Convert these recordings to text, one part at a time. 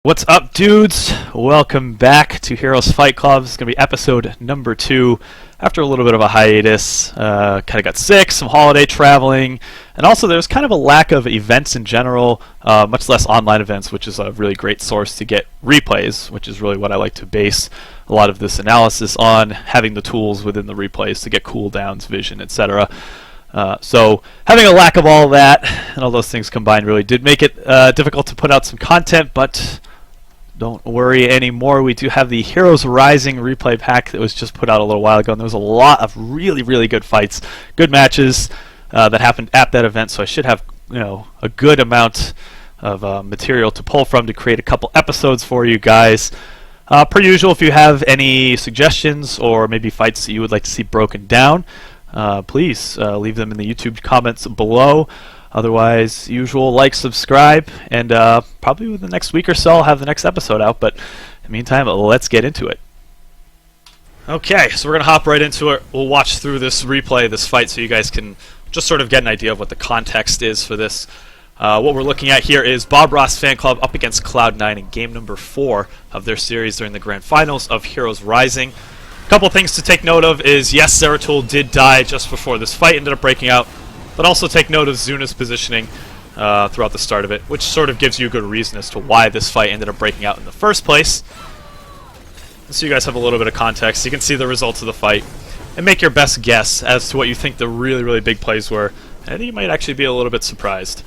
What's up, dudes? Welcome back to Heroes Fight Club. It's going to be episode number 2 after a little bit of a hiatus. Kind of got sick, some holiday traveling, and also there's kind of a lack of events in general, much less online events, which is a really great source to get replays, which is really what I like to base a lot of this analysis on, having the tools within the replays to get cooldowns, vision, etc. So having a lack of all that and all those things combined really did make it difficult to put out some content, but don't worry anymore. We do have the Heroes Rising replay pack that was just put out a little while ago, and there was a lot of really good fights, good matches that happened at that event, so I should have a good amount of material to pull from to create a couple episodes for you guys. Per usual, if you have any suggestions or maybe fights that you would like to see broken down, please leave them in the YouTube comments below. Otherwise, usual, like, subscribe, and probably within the next week or so I'll have the next episode out, but in the meantime, let's get into it. Okay, so we're going to hop right into it. We'll watch through this replay, this fight, so you guys can just sort of get an idea of what the context is for this. What we're looking at here is Bob Ross Fan Club up against Cloud9 in game number 4 of their series during the grand finals of Heroes Rising. A couple things to take note of is, yes, Zeratul did die just before this fight ended up breaking out, but also take note of Zuna's positioning throughout the start of it, which sort of gives you a good reason as to why this fight ended up breaking out in the first place. So you guys have a little bit of context. You can see the results of the fight and make your best guess as to what you think the really big plays were. And I think you might actually be a little bit surprised.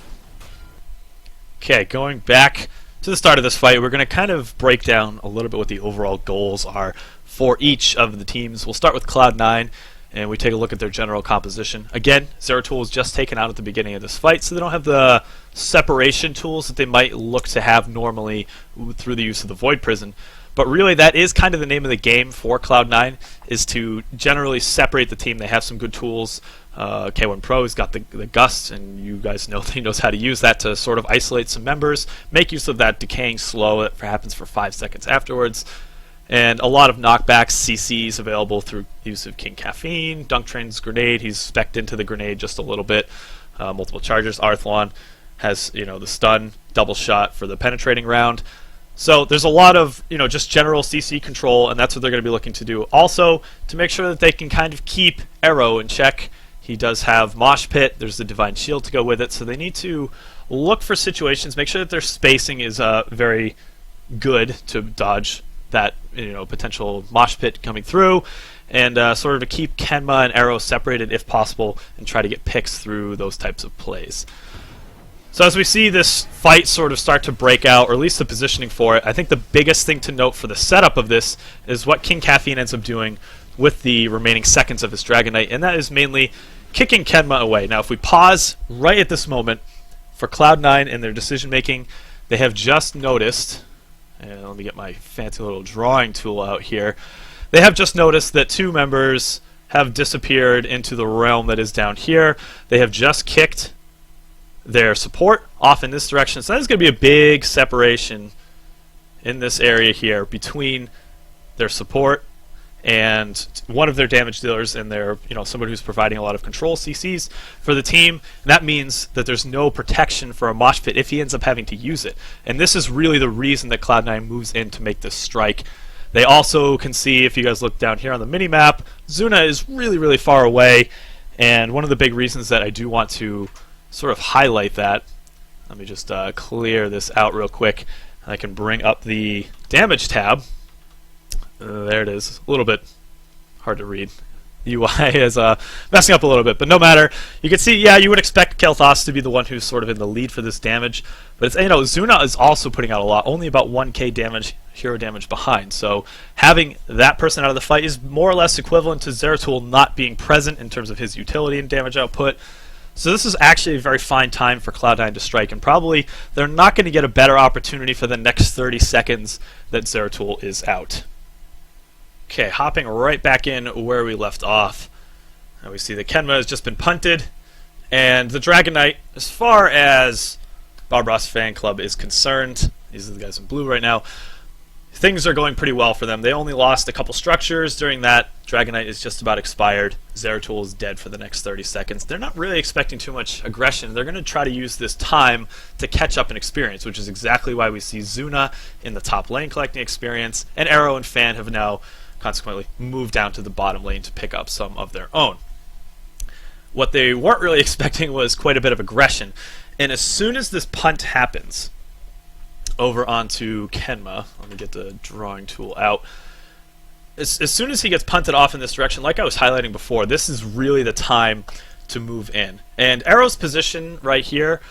Okay, going back to the start of this fight, we're going to kind of break down a little bit what the overall goals are for each of the teams. We'll start with Cloud9. And we take a look at their general composition. Again, Zeratul was just taken out at the beginning of this fight, so they don't have the separation tools that they might look to have normally through the use of the Void Prison. But really, that is kind of the name of the game for Cloud9, is to generally separate the team. They have some good tools. K1 Pro's got the Gust, and you guys know he knows how to use that to sort of isolate some members, make use of that decaying slow that happens for 5 seconds afterwards. And a lot of knockbacks, CCs available through use of King Caffeine, Dunk Train's grenade. He's spec'd into the grenade just a little bit. Multiple charges. Arthlon has the stun, double shot for the penetrating round. So there's a lot of just general CC control, and that's what they're going to be looking to do. Also, to make sure that they can kind of keep Arrow in check. He does have Mosh Pit. There's the Divine Shield to go with it. So they need to look for situations, make sure that their spacing is very good to dodge that potential mosh pit coming through, and sort of to keep Kenma and Arrow separated if possible, and try to get picks through those types of plays. So as we see this fight sort of start to break out, or at least the positioning for it, I think the biggest thing to note for the setup of this is what King Caffeine ends up doing with the remaining seconds of his Dragon Knight, and that is mainly kicking Kenma away. Now if we pause right at this moment for Cloud9 and their decision making, they have just noticed, and let me get my fancy little drawing tool out here. They have just noticed that 2 members have disappeared into the realm that is down here. They have just kicked their support off in this direction. So there's going to be a big separation in this area here between their support and one of their damage dealers and their somebody who's providing a lot of control CCs for the team. And that means that there's no protection for a mosh pit if he ends up having to use it. And this is really the reason that Cloud9 moves in to make this strike. They also can see, if you guys look down here on the mini-map, Zuna is really far away, and one of the big reasons that I do want to sort of highlight that, let me just clear this out real quick. I can bring up the damage tab. There it is. A little bit hard to read. UI is messing up a little bit, but no matter. You can see, yeah, you would expect Kel'Thas to be the one who's sort of in the lead for this damage, but it's Zuna is also putting out a lot, only about 1k damage, hero damage behind. So having that person out of the fight is more or less equivalent to Zeratul not being present in terms of his utility and damage output. So this is actually a very fine time for Cloud9 to strike, and probably they're not going to get a better opportunity for the next 30 seconds that Zeratul is out. Okay, hopping right back in where we left off. And we see that Kenma has just been punted, and the Dragon Knight, as far as Bob Ross Fan Club is concerned, these are the guys in blue right now, things are going pretty well for them. They only lost a couple structures during that. Dragonite is just about expired. Zeratul is dead for the next 30 seconds. They're not really expecting too much aggression. They're going to try to use this time to catch up in experience, which is exactly why we see Zuna in the top lane collecting experience, and Arrow and Fan have now consequently moved down to the bottom lane to pick up some of their own. What they weren't really expecting was quite a bit of aggression, and as soon as this punt happens over onto Gimmeh, let me get the drawing tool out. As soon as he gets punted off in this direction, like I was highlighting before, this is really the time to move in. And Arrow's position right here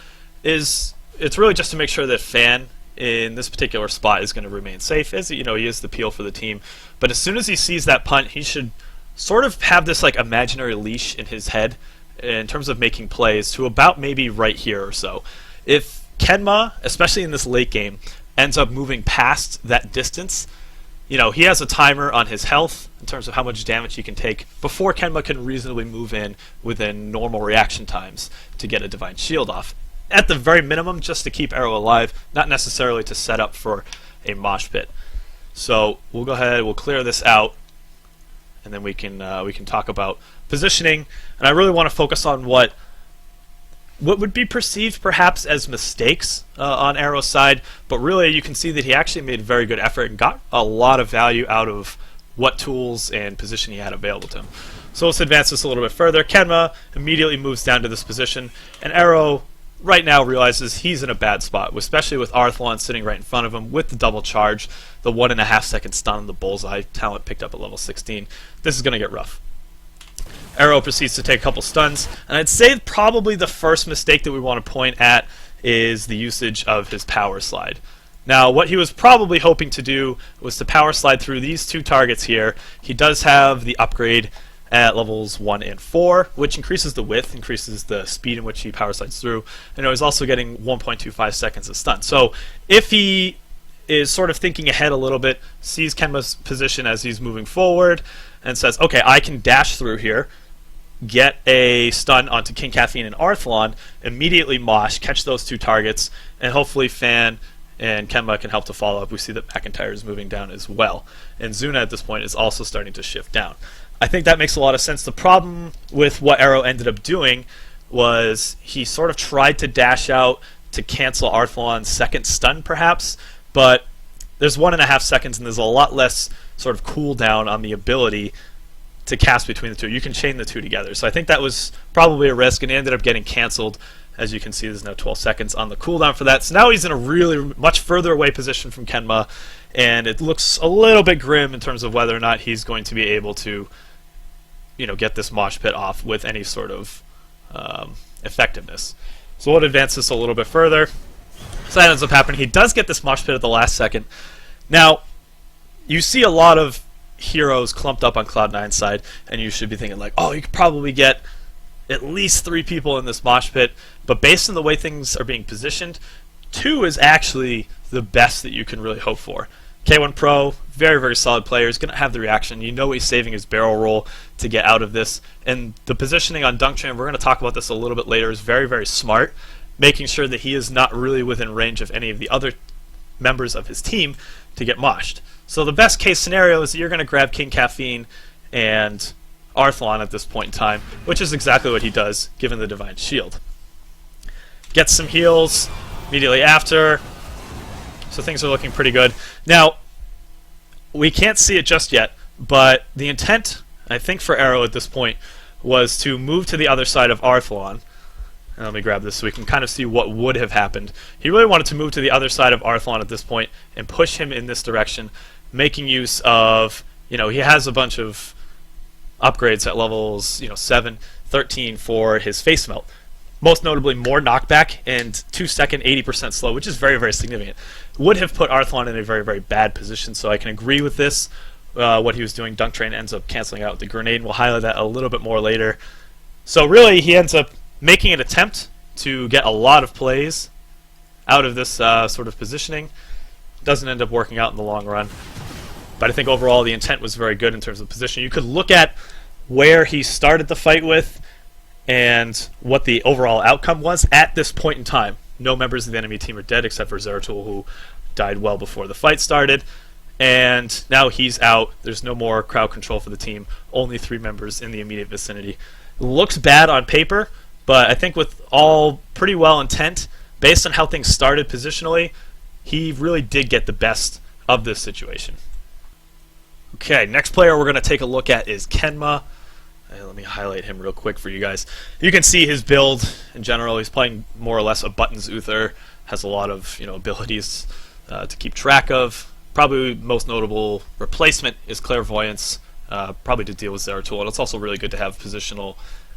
it's really just to make sure that Fan in this particular spot is going to remain safe, as he is the peel for the team. But as soon as he sees that punt, he should sort of have this like imaginary leash in his head in terms of making plays to about maybe right here or so. If Gimmeh, especially in this late game, ends up moving past that distance, he has a timer on his health in terms of how much damage he can take before Gimmeh can reasonably move in within normal reaction times to get a Divine Shield off. At the very minimum, just to keep Arrow alive, not necessarily to set up for a mosh pit. So we'll go ahead, we'll clear this out, and then we can talk about positioning. And I really want to focus on what would be perceived perhaps as mistakes on Arrow's side, but really you can see that he actually made a very good effort and got a lot of value out of what tools and position he had available to him. So let's advance this a little bit further. Gimmeh immediately moves down to this position, and Arrow right now realizes he's in a bad spot, especially with Arthlon sitting right in front of him with the double charge, the 1.5 second stun on the bullseye talent picked up at level 16. This is going to get rough. Arrow proceeds to take a couple stuns, and I'd say probably the first mistake that we want to point at is the usage of his power slide. Now, what he was probably hoping to do was to power slide through these two targets here. He does have the upgrade at levels 1 and 4, which increases the width, increases the speed in which he power slides through, and he's also getting 1.25 seconds of stun. So if he is sort of thinking ahead a little bit, sees Gimmeh's position as he's moving forward, and says, okay, I can dash through here, get a stun onto King Caffeine and Arthlon, immediately mosh, catch those two targets, and hopefully Fan and Gimmeh can help to follow up. We see that McIntyre is moving down as well. And Zuna at this point is also starting to shift down. I think that makes a lot of sense. The problem with what Arrow ended up doing was he sort of tried to dash out to cancel Arthlon's second stun perhaps, but there's 1.5 seconds and there's a lot less sort of cooldown on the ability to cast between the two. You can chain the two together. So I think that was probably a risk, and it ended up getting canceled. As you can see, there's now 12 seconds on the cooldown for that. So now he's in a really much further away position from Gimmeh, and it looks a little bit grim in terms of whether or not he's going to be able to, get this mosh pit off with any sort of effectiveness. So we'll advance this a little bit further. So that ends up happening. He does get this mosh pit at the last second. Now, you see a lot of heroes clumped up on Cloud9's side, and you should be thinking like, oh, you could probably get at least 3 people in this mosh pit, but based on the way things are being positioned, 2 is actually the best that you can really hope for. K1 Pro, very, very solid player, is going to have the reaction. He's saving his barrel roll to get out of this, and the positioning on Dungtran, we're going to talk about this a little bit later, is very, very smart, making sure that he is not really within range of any of the other members of his team to get moshed. So the best case scenario is that you're going to grab King Caffeine and Arthlon at this point in time, which is exactly what he does, given the Divine Shield. Gets some heals immediately after, so things are looking pretty good. Now, we can't see it just yet, but the intent, I think, for Arrow at this point was to move to the other side of Arthlon. And let me grab this so we can kind of see what would have happened. He really wanted to move to the other side of Arthlon at this point and push him in this direction, making use of, he has a bunch of upgrades at levels 7, 13 for his face melt. Most notably more knockback and 2-second 80% slow, which is very, very significant. Would have put Arthlon in a very, very bad position, so I can agree with this. What he was doing, Dungtran ends up canceling out the grenade, and we'll highlight that a little bit more later. So really, he ends up making an attempt to get a lot of plays out of this sort of positioning. Doesn't end up working out in the long run. But I think overall the intent was very good in terms of position. You could look at where he started the fight with and what the overall outcome was at this point in time. No members of the enemy team are dead except for Zeratul, who died well before the fight started. and now he's out. There's no more crowd control for the team. Only 3 members in the immediate vicinity. Looks bad on paper, but I think with all pretty well intent, based on how things started positionally, he really did get the best of this situation. Okay, next player we're going to take a look at is Gimmeh. Let me highlight him real quick for you guys. You can see his build in general. He's playing more or less a buttons Uther. Has a lot of abilities to keep track of. Probably most notable replacement is Clairvoyance, probably to deal with Zeratul. And it's also really good to have positional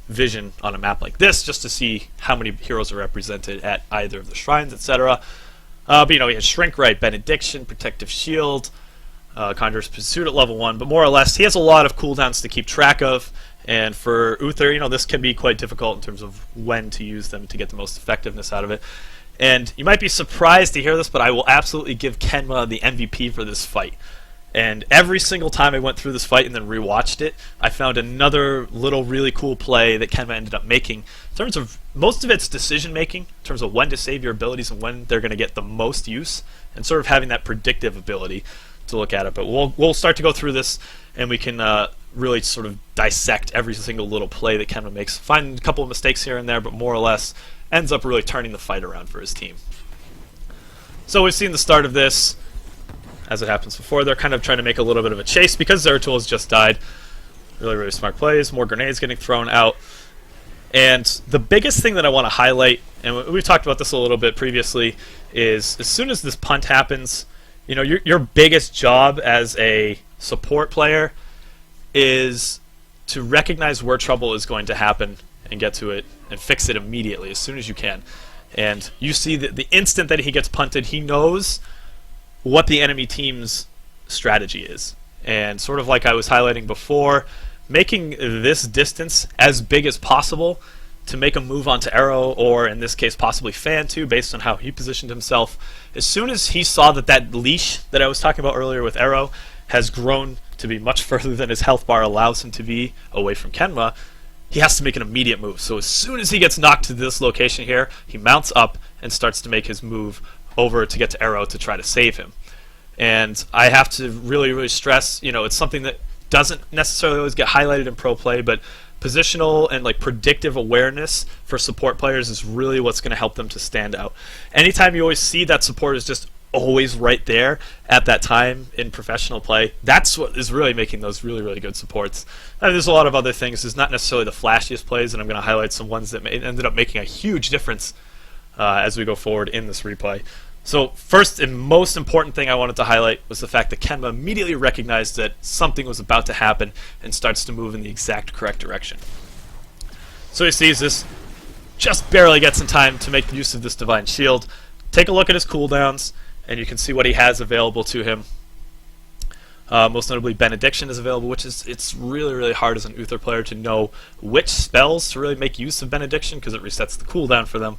vision on a map like this, just to see how many heroes are represented at either of the shrines, etc. But he has Shrink Ray, Benediction, Protective Shield, Conjurer's Pursuit at level 1. But more or less, he has a lot of cooldowns to keep track of. And for Uther, this can be quite difficult in terms of when to use them to get the most effectiveness out of it. And you might be surprised to hear this, but I will absolutely give Gimmeh the MVP for this fight. And every single time I went through this fight and then rewatched it, I found another little really cool play that Gimmeh ended up making. In terms of most of its decision making, in terms of when to save your abilities and when they're going to get the most use, and sort of having that predictive ability to look at it. But we'll start to go through this, and we can really sort of dissect every single little play that Gimmeh makes. Find a couple of mistakes here and there, but more or less ends up really turning the fight around for his team. So we've seen the start of this. As it happens before, they're kind of trying to make a little bit of a chase because Zeratul has just died. Really, really smart plays. More grenades getting thrown out. And the biggest thing that I want to highlight, and we've talked about this a little bit previously, is as soon as this punt happens, your biggest job as a support player is to recognize where trouble is going to happen and get to it and fix it immediately as soon as you can. And you see that the instant that he gets punted, he knows what the enemy team's strategy is. And sort of like I was highlighting before, making this distance as big as possible to make a move onto Arrow, or in this case possibly Fan too, based on how he positioned himself. As soon as he saw that leash that I was talking about earlier with Arrow has grown to be much further than his health bar allows him to be away from Gimmeh, he has to make an immediate move. So as soon as he gets knocked to this location here, he mounts up and starts to make his move over to get to Arrow to try to save him. And I have to really, really stress, it's something that doesn't necessarily always get highlighted in pro play, but positional and predictive awareness for support players is really what's going to help them to stand out. Anytime you always see that support is just always right there at that time in professional play, that's what is really making those really, really good supports. And there's a lot of other things. There's not necessarily the flashiest plays, and I'm going to highlight some ones that ended up making a huge difference as we go forward in this replay. So first and most important thing I wanted to highlight was the fact that Gimmeh immediately recognized that something was about to happen and starts to move in the exact correct direction. So he sees this, just barely gets in time to make use of this Divine Shield. Take a look at his cooldowns, and you can see what he has available to him. Most notably, Benediction is available, which it's really, really hard as an Uther player to know which spells to really make use of Benediction because it resets the cooldown for them.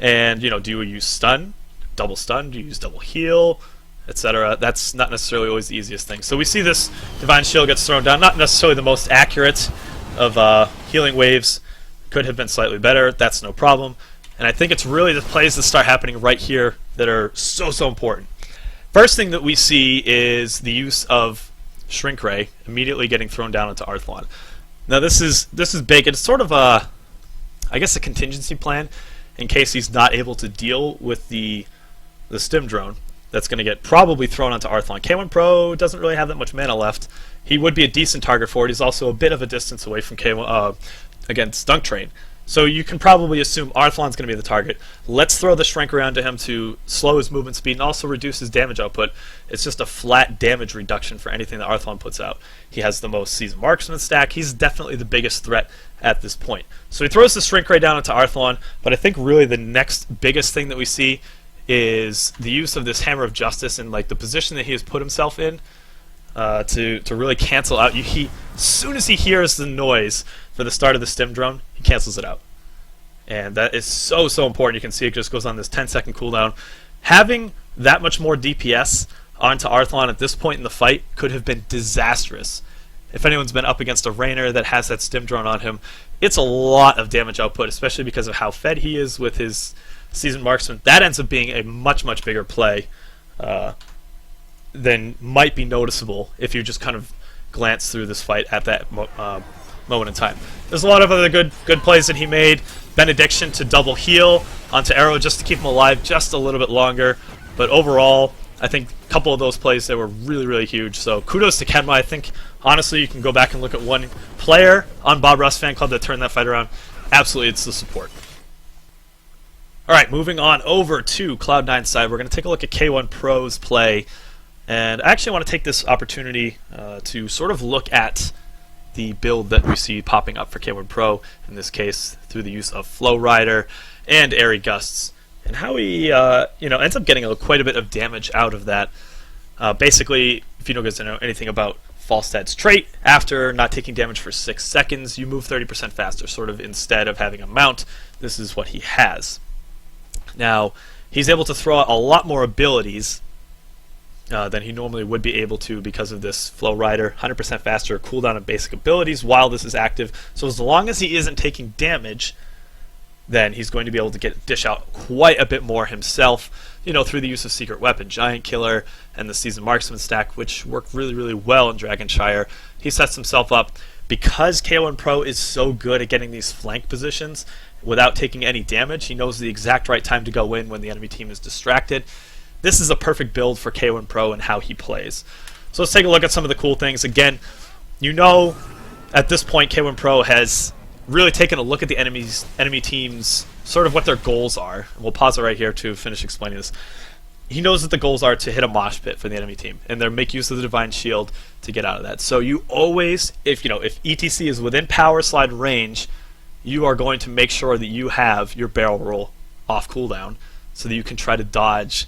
And, do you use stun? Double stun? Do you use double heal? Etc. That's not necessarily always the easiest thing. So we see this Divine Shield gets thrown down. Not necessarily the most accurate of healing waves. Could have been slightly better. That's no problem. And I think it's really the plays that start happening right here that are so, so important. First thing that we see is the use of Shrink Ray immediately getting thrown down into Arthlon. Now this is big. It's sort of a contingency plan in case he's not able to deal with the Stim Drone that's going to get probably thrown onto Arthlon. K1 Pro doesn't really have that much mana left. He would be a decent target for it. He's also a bit of a distance away from K1 against Dunk Train. So you can probably assume Arthlon's going to be the target. Let's throw the Shrink around to him to slow his movement speed and also reduce his damage output. It's just a flat damage reduction for anything that Arthlon puts out. He has the most Seasoned Marksman stack. He's definitely the biggest threat at this point. So he throws the Shrink Ray down into Arthlon, but I think really the next biggest thing that we see is the use of this Hammer of Justice and the position that he has put himself in to really cancel out. As soon as he hears the noise for the start of the Stim Drone, he cancels it out. And that is so, so important. You can see it just goes on this 10-second cooldown. Having that much more DPS onto Arthlon at this point in the fight could have been disastrous. If anyone's been up against a Rainer that has that Stim Drone on him, it's a lot of damage output, especially because of how fed he is with his Seasoned Marksman. That ends up being a much, much bigger play then might be noticeable if you just kind of glance through this fight at that moment in time. There's a lot of other good plays that he made. Benediction to double heal onto Arrow just to keep him alive just a little bit longer. But overall, I think a couple of those plays that were really, really huge. So kudos to Gimmeh. I think, honestly, you can go back and look at one player on Bob Ross Fan Club that turned that fight around. Absolutely, it's the support. All right, moving on over to Cloud9's side. We're going to take a look at K1 Pro's play. And I actually want to take this opportunity to sort of look at the build that we see popping up for K1 Pro, in this case through the use of Flow Rider and Airy Gusts, and how he ends up getting quite a bit of damage out of that. Basically, if you don't guys know anything about Falstad's trait, after not taking damage for 6 seconds, you move 30% faster, sort of instead of having a mount. This is what he has. Now, he's able to throw out a lot more abilities than he normally would be able to because of this Flow Rider. 100% faster cooldown of basic abilities while this is active. So as long as he isn't taking damage, then he's going to be able to dish out quite a bit more himself, through the use of Secret Weapon, Giant Killer, and the Seasoned Marksman stack, which work really, really well in Dragonshire. He sets himself up because K1 Pro is so good at getting these flank positions without taking any damage. He knows the exact right time to go in when the enemy team is distracted. This is a perfect build for K1 Pro and how he plays. So let's take a look at some of the cool things. Again, at this point K1 Pro has really taken a look at the enemy teams, sort of what their goals are. And we'll pause it right here to finish explaining this. He knows that the goals are to hit a mosh pit for the enemy team, and they make use of the Divine Shield to get out of that. So you always, if ETC is within power slide range, you are going to make sure that you have your barrel roll off cooldown so that you can try to dodge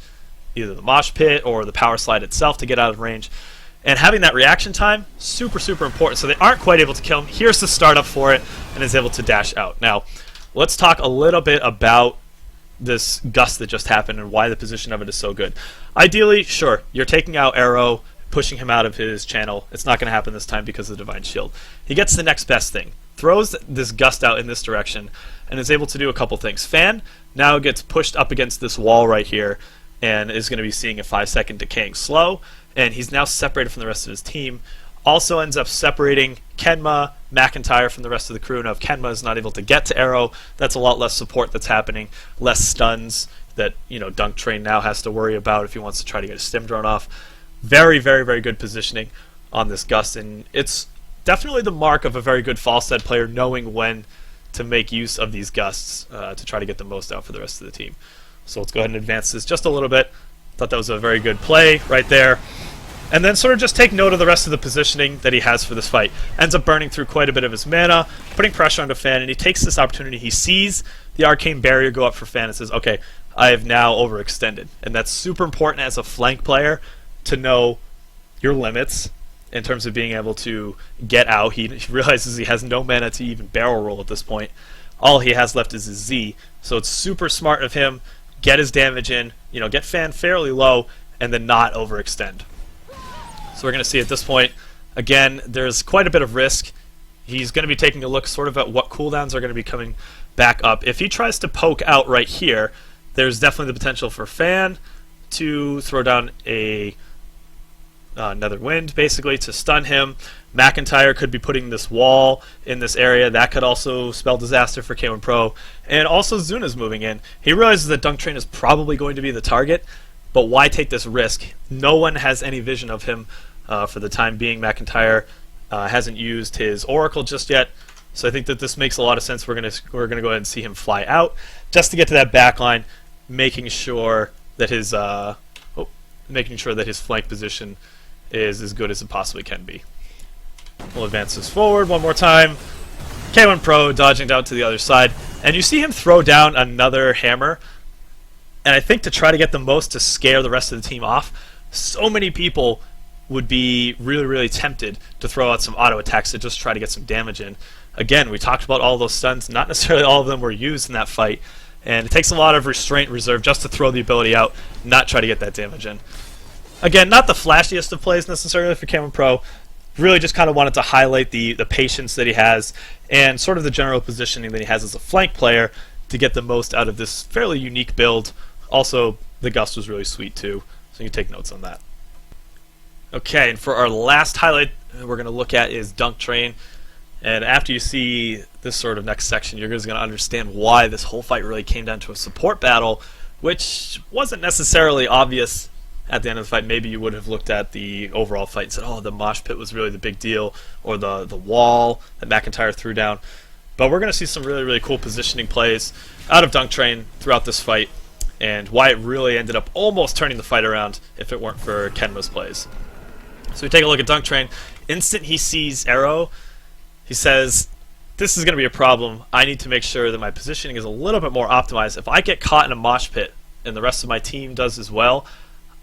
either the mosh pit or the power slide itself to get out of range. And having that reaction time, super, super important. So they aren't quite able to kill him. Here's the startup for it, and is able to dash out. Now, let's talk a little bit about this gust that just happened and why the position of it is so good. Ideally, sure, you're taking out Arrow, pushing him out of his channel. It's not going to happen this time because of the Divine Shield. He gets the next best thing. Throws this gust out in this direction, and is able to do a couple things. Fan now gets pushed up against this wall right here, and is going to be seeing a 5-second decaying slow, and he's now separated from the rest of his team. Also ends up separating Gimmeh, McIntyre from the rest of the crew. Now if Gimmeh is not able to get to Arrow, that's a lot less support that's happening, less stuns that Dunk Train now has to worry about if he wants to try to get a stim drone off. Very, very, very good positioning on this gust, and it's definitely the mark of a very good Falstad player, knowing when to make use of these gusts to try to get the most out for the rest of the team. So let's go ahead and advance this just a little bit. Thought that was a very good play right there. And then sort of just take note of the rest of the positioning that he has for this fight. Ends up burning through quite a bit of his mana, putting pressure onto Fan, and he takes this opportunity. He sees the arcane barrier go up for Fan and says, okay, I have now overextended. And that's super important as a flank player to know your limits in terms of being able to get out. He realizes he has no mana to even barrel roll at this point. All he has left is his Z. So it's super smart of him. Get his damage in, get Fan fairly low, and then not overextend. So we're going to see at this point, again, there's quite a bit of risk. He's going to be taking a look sort of at what cooldowns are going to be coming back up. If he tries to poke out right here, there's definitely the potential for Fan to throw down another wind, basically, to stun him. McIntyre could be putting this wall in this area. That could also spell disaster for K1 Pro. And also Zuna's moving in. He realizes that Dunk Train is probably going to be the target, but why take this risk? No one has any vision of him for the time being. McIntyre hasn't used his Oracle just yet, so I think that this makes a lot of sense. We're gonna go ahead and see him fly out just to get to that back line, making sure that his flank position is as good as it possibly can be. We'll advance this forward one more time. K1 Pro dodging down to the other side, and you see him throw down another hammer, and I think to try to get the most to scare the rest of the team off. So many people would be really, really tempted to throw out some auto attacks to just try to get some damage in. Again, we talked about all those stuns. Not necessarily all of them were used in that fight, and it takes a lot of restraint and reserve just to throw the ability out, not try to get that damage in. Again, not the flashiest of plays necessarily for K1 Pro. Really just kind of wanted to highlight the patience that he has and sort of the general positioning that he has as a flank player to get the most out of this fairly unique build. Also, the gust was really sweet too, so you can take notes on that. Okay, and for our last highlight we're going to look at is Dunk Train. And after you see this sort of next section, you're just going to understand why this whole fight really came down to a support battle, which wasn't necessarily obvious at the end of the fight. Maybe you would have looked at the overall fight and said, oh, the mosh pit was really the big deal, or the wall that McIntyre threw down. But we're going to see some really, really cool positioning plays out of Dunk Train throughout this fight, and why it really ended up almost turning the fight around if it weren't for Kenma's plays. So we take a look at Dunk Train. Instant he sees Arrow, he says, this is going to be a problem. I need to make sure that my positioning is a little bit more optimized. If I get caught in a mosh pit, and the rest of my team does as well,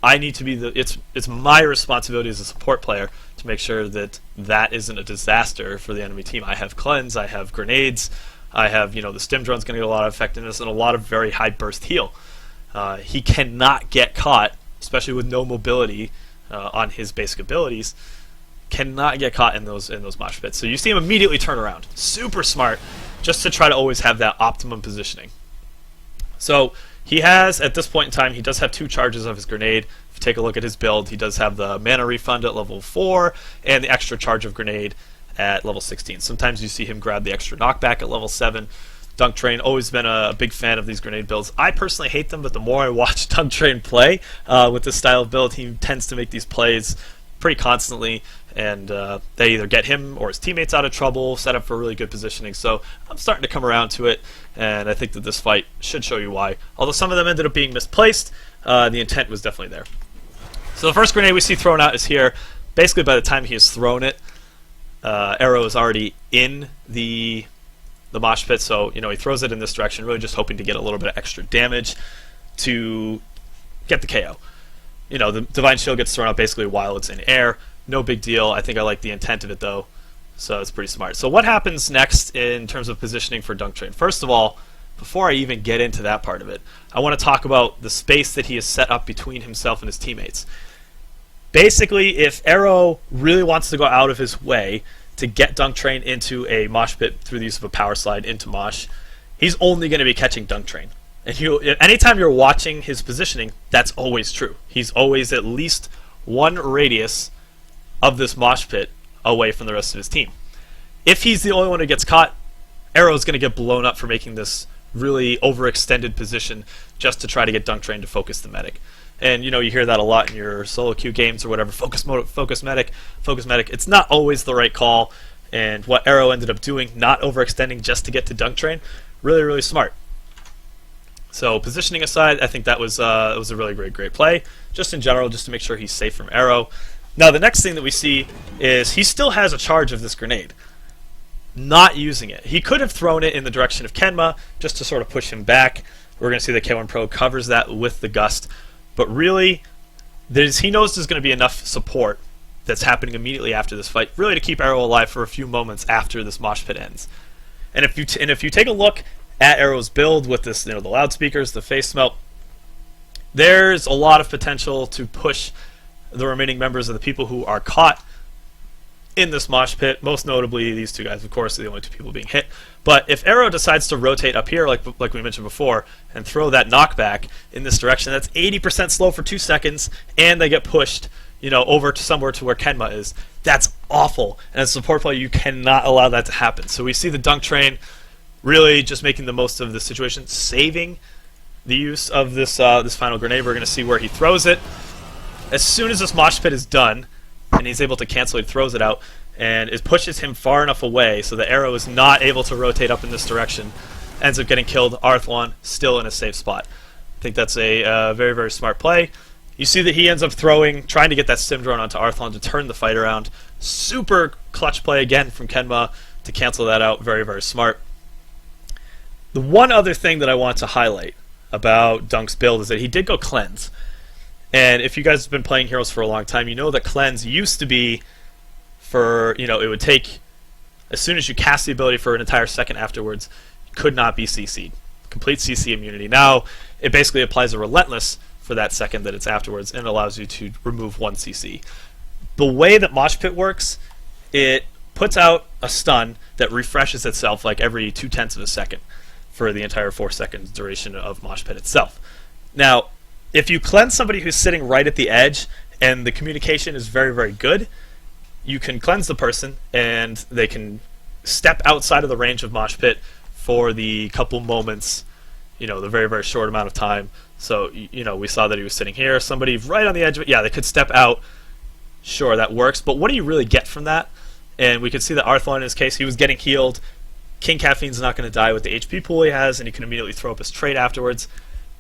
I need to be it's my responsibility as a support player to make sure that that isn't a disaster for the enemy team. I have cleanse, I have grenades, I have, the stim drone's going to get a lot of effectiveness and a lot of very high burst heal. He cannot get caught, especially with no mobility on his basic abilities. Cannot get caught in those mosh pits. So you see him immediately turn around. Super smart, just to try to always have that optimum positioning. So he has, at this point in time, he does have 2 charges of his grenade. If you take a look at his build, he does have the mana refund at level 4 and the extra charge of grenade at level 16. Sometimes you see him grab the extra knockback at level 7. Dunk Train, always been a big fan of these grenade builds. I personally hate them, but the more I watch Dunk Train play with this style of build, he tends to make these plays pretty constantly, and they either get him or his teammates out of trouble, set up for really good positioning. So I'm starting to come around to it, and I think that this fight should show you why. Although some of them ended up being misplaced, the intent was definitely there. So the first grenade we see thrown out is here. Basically, by the time he has thrown it, Arrow is already in the mosh pit, so he throws it in this direction, really just hoping to get a little bit of extra damage to get the KO. The Divine Shield gets thrown out basically while it's in air. No big deal. I think I like the intent of it, though, so it's pretty smart. So what happens next in terms of positioning for Dunk Train? First of all, before I even get into that part of it, I want to talk about the space that he has set up between himself and his teammates. Basically, if Arrow really wants to go out of his way to get Dunk Train into a mosh pit through the use of a power slide into mosh, he's only going to be catching Dunk Train. And anytime you're watching his positioning, that's always true. He's always at least 1 radius of this mosh pit away from the rest of his team. If he's the only one who gets caught, Arrow's going to get blown up for making this really overextended position just to try to get Dunk Train to focus the medic. And you hear that a lot in your solo queue games or whatever. Focus medic. It's not always the right call. And what Arrow ended up doing, not overextending just to get to Dunk Train, really, really smart. So positioning aside, I think that was a really great play. Just in general, just to make sure he's safe from Arrow. Now the next thing that we see is he still has a charge of this grenade. Not using it. He could have thrown it in the direction of Kenma just to sort of push him back. We're going to see the K1 Pro covers that with the gust. But really, he knows there's going to be enough support that's happening immediately after this fight, really to keep Arrow alive for a few moments after this mosh pit ends. And if you take a look at Arrow's build with this, the loudspeakers, the face melt, there's a lot of potential to push the remaining members of the people who are caught in this mosh pit. Most notably, these 2 guys, of course, are the only 2 people being hit. But if Arrow decides to rotate up here, like we mentioned before, and throw that knockback in this direction, that's 80% slow for 2 seconds, and they get pushed, over to somewhere to where Kenma is. That's awful. And as a support player, you cannot allow that to happen. So we see the Dunk Train really just making the most of the situation, saving the use of this final grenade. We're going to see where he throws it. As soon as this mosh pit is done, and he's able to cancel, he throws it out, and it pushes him far enough away so the Arrow is not able to rotate up in this direction. Ends up getting killed. Arthlon still in a safe spot. I think that's a very, very smart play. You see that he ends up trying to get that stim drone onto Arthlon to turn the fight around. Super clutch play again from Kenma to cancel that out. Very, very smart. The one other thing that I want to highlight about Dunk's build is that he did go cleanse. And if you guys have been playing Heroes for a long time, you know that cleanse used to be for, it would take, as soon as you cast the ability for an entire second afterwards, could not be CC'd. Complete CC immunity. Now, it basically applies a relentless for that second that it's afterwards, and allows you to remove 1 CC. The way that Mosh Pit works, it puts out a stun that refreshes itself like every 0.2 of a second for the entire 4 seconds duration of Mosh Pit itself. Now, if you cleanse somebody who's sitting right at the edge, and the communication is very, very good, you can cleanse the person, and they can step outside of the range of mosh pit for the couple moments, the very, very short amount of time. So, we saw that he was sitting here. Somebody right on the edge of it, yeah, they could step out. Sure, that works. But what do you really get from that? And we could see that Arthlon, in his case, he was getting healed. King Caffeine's not going to die with the HP pool he has, and he can immediately throw up his trait afterwards.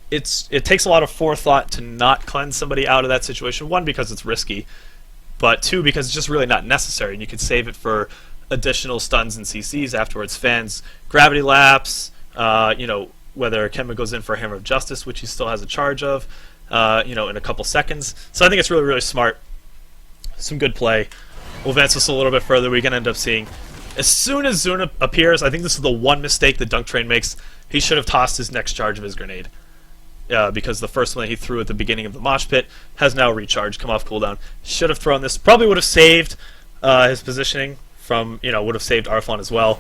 It takes a lot of forethought to not cleanse somebody out of that situation. One, because it's risky, but two, because it's just really not necessary, and you could save it for additional stuns and CCs afterwards. Fans, gravity lapse, whether Gimmeh goes in for Hammer of Justice, which he still has a charge of, in a couple seconds. So I think it's really, really smart. Some good play. We'll advance this a little bit further. We can end up seeing, as soon as Zuna appears, I think this is the one mistake that Dunk Train makes. He should have tossed his next charge of his grenade. Because the first one that he threw at the beginning of the mosh pit has now recharged, come off cooldown. Should have thrown this. Probably would have saved his positioning from, would have saved Arthlon as well.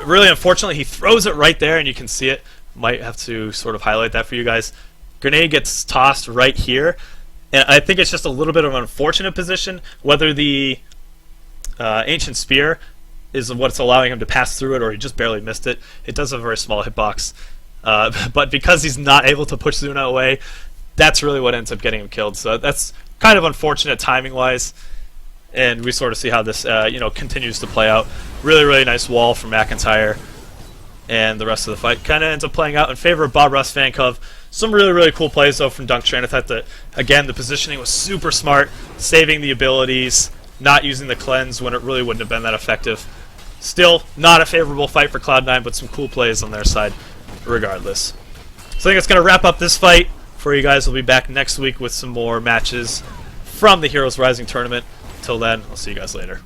Really, unfortunately, he throws it right there, and you can see it. Might have to sort of highlight that for you guys. Grenade gets tossed right here. And I think it's just a little bit of an unfortunate position. Whether the Ancient Spear is what's allowing him to pass through it, or he just barely missed it. It does have a very small hitbox. But because he's not able to push Zuna away, that's really what ends up getting him killed. So that's kind of unfortunate timing-wise. And we sort of see how this continues to play out. Really, really nice wall from McIntyre. And the rest of the fight kind of ends up playing out in favor of Bob Ross Fankov. Some really, really cool plays, though, from Dunk Train. I thought that, again, the positioning was super smart, saving the abilities, not using the cleanse when it really wouldn't have been that effective. Still, not a favorable fight for Cloud9, but some cool plays on their side regardless. So I think it's going to wrap up this fight for you guys. We'll be back next week with some more matches from the Heroes Rising tournament. Till then, I'll see you guys later.